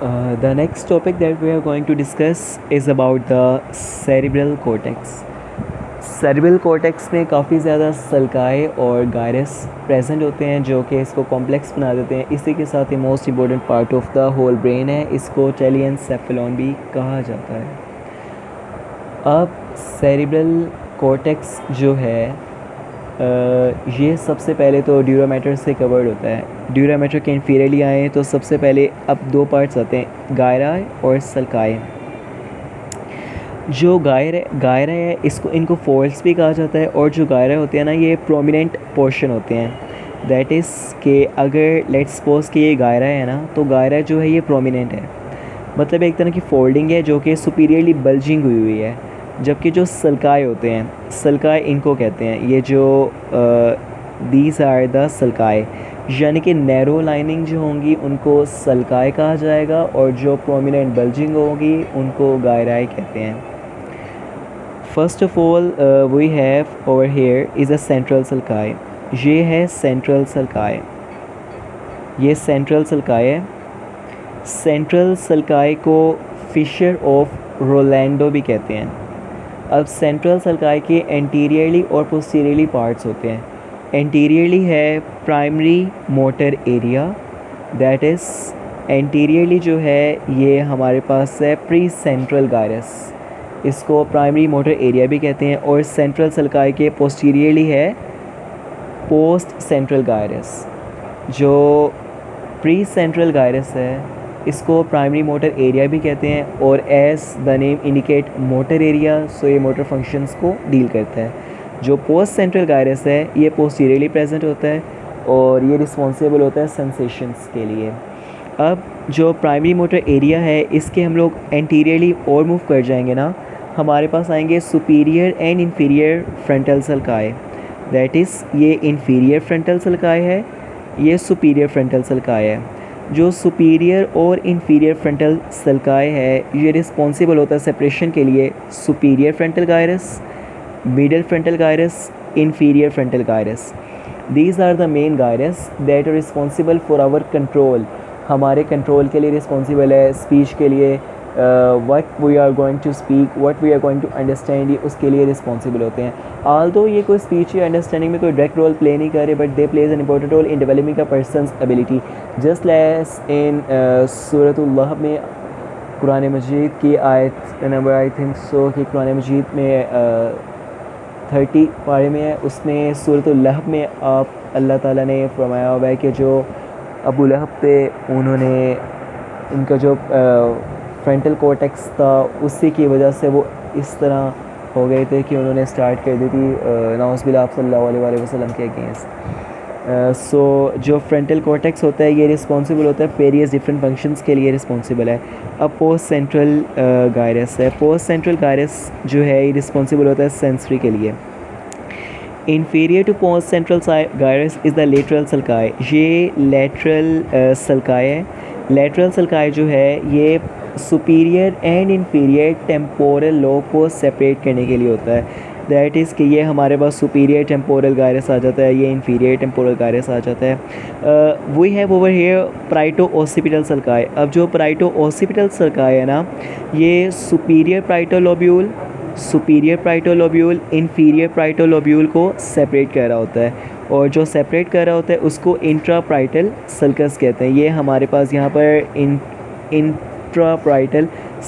The next topic that we are going to discuss is about the cerebral cortex. Cerebral cortex में काफ़ी ज़्यादा सल्काए और gyrus present होते हैं जो कि इसको कॉम्प्लेक्स बना देते हैं। इसी के साथ ही most important part of the whole brain है, इसको टेलियनसेफेलॉन भी कहा जाता है। अब सेरेब्रल कॉर्टेक्स जो है ये सबसे पहले तो ड्यूरा मैटर से कवर्ड होता है। ड्यूरा मैटर के इन्फीरियरली आए तो सबसे पहले अब दो पार्ट्स आते हैं, गायरा और सल्काए। जो गायरा है इनको फोल्ड्स भी कहा जाता है, और जो गायरा होते हैं ना ये प्रोमिनेंट पोर्शन होते हैं। दैट इज़ कि अगर लेट्स सपोज कि ये गायरा है ना, तो गायरा जो है ये प्रोमिनेंट है, मतलब एक तरह की फोल्डिंग है जो कि सुपीरियरली बल्जिंग हुई हुई है। जबकि जो सल्काए होते हैं, सल्काए इनको कहते हैं, ये जो दीज आर द सल्काए, यानी कि नैरो लाइनिंग जो होंगी उनको सल्काए कहा जाएगा, और जो प्रोमिनेंट बल्जिंग होगी उनको गायराए कहते हैं। First of all we have over here is a central sulci. ये है सेंट्रल सल्काए, ये सेंट्रल सल्काए है। सेंट्रल सल्काए को फिशर ऑफ रोलैंडो भी कहते हैं। अब सेंट्रल सल्काए के एंटीरियरली और पोस्टीरियरली पार्ट्स होते हैं। एंटीरियरली है primary motor area, that is anteriorly जो है ये हमारे पास है प्री सेंट्रल गायरस, इसको प्राइमरी मोटर एरिया भी कहते हैं। और सेंट्रल सल्काए के पोस्टीरियरली है पोस्ट सेंट्रल गायरस। जो प्री सेंट्रल गायरस है इसको प्राइमरी मोटर एरिया भी कहते हैं, और as the name indicate motor area, so ये मोटर फंक्शंस को डील करता है। जो पोस्ट सेंट्रल गायरस है ये पोस्टीरियरली प्रेजेंट होता है और ये रिस्पॉन्सिबल होता है सेंसेशंस के लिए। अब जो प्राइमरी मोटर एरिया है इसके हम लोग एंटीरियरली और मूव कर जाएंगे ना, हमारे पास आएंगे superior and inferior frontal sulci. That is ये इन्फीरियर फ्रंटल सल्काए है, ये सुपीरियर फ्रंटल सल्काए है। जो सुपीरियर और इन्फीरियर फ्रंटल सल्काए है ये रिस्पॉन्सिबल होता है सेपरेशन के लिए superior frontal gyrus, middle frontal gyrus, inferior frontal gyrus. These are the main gyrus that are responsible for our control, हमारे कंट्रोल के लिए रिस्पॉन्सिबल है, स्पीच के लिए, what we are going to speak, what we are going to understand, ये उसके लिए responsible होते हैं। आल्दो ये कोई स्पीच या अंडरस्टैंडिंग में कोई डायरेक्ट रोल प्ले नहीं कर रहे, but they plays an important role in developing a person's ability. Just like in सूरतुल लहब में कुरान मजीद की आयत नंबर आई थिंक सो कि कुरान मजीद में 30 पारे में है, उसमें सूरतुल लहब में आप अल्लाह ताला ने फरमाया हुआ है कि जो अबू लहब थे उन्होंने इनका जो फ्रंटल कॉर्टेक्स था उसी की वजह से वो इस तरह हो गए थे कि उन्होंने स्टार्ट कर दी थी नाउज़ुबिल्लाह सल्लल्लाहु अलैहि वसल्लम के अगेंस्ट। सो जो फ्रंटल कॉर्टेक्स होता है ये रिस्पॉन्सिबल होता है वेरियस डिफरेंट फंक्शंस के लिए रिस्पॉन्सिबल है। अब पोस्ट सेंट्रल गायरस है, पोस्ट सेंट्रल गायरस जो है ये रिस्पॉन्सिबल होता है सेंसरी के लिए। Inferior to post central gyrus is the lateral sulci, ये लेटरल सल्काए है। लेटरल सल्काए जो है ये superior and inferior temporal lobe को सेपरेट करने के लिए होता है। दैट इज़ कि ये हमारे पास सुपीरियर टेम्पोरल गायरस आ जाता है, ये इन्फीरियर टेम्पोरल गायरस आ जाता है। We have over here parieto occipital sulci. अब जो प्राइटो ऑसिपिटल सल्काए है ना, ये superior parieto lobule, superior parieto lobule, inferior parieto lobule को सेपरेट कर रहा होता है, और जो सेपरेट कर रहा होता है उसको इंट्राप्राइटल सल्कस कहते हैं। ये हमारे पास यहाँ पर इंट्राप्राइटल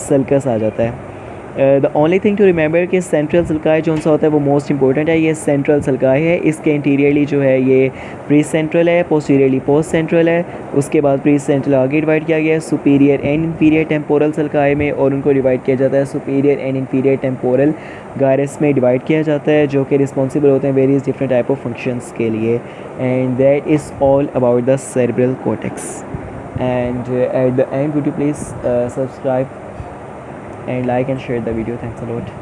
सल्कस आ जाता है। The only thing to remember कि सेंट्रल सल्काए जो सा होता है वो मोस्ट इंपॉर्टेंट है, ये सेंट्रल सल्काए है। इसके इंटीरियरली जो है ये प्री सेंट्रल है, पोस्टीरियरली पोस्ट सेंट्रल है, उसके बाद प्री सेंट्रल आगे डिवाइड किया गया है सुपीरियर एंड इन्फीरियर टेम्पोरल सल्काए में, और उनको डिवाइड किया जाता है superior and inferior temporal gyrus में डिवाइड किया जाता है, जो कि रिस्पॉन्सिबल होते हैं various different type of functions के लिए। And that is all about the cerebral cortex. And at the end, would you please subscribe and like and share the video? Thanks a lot.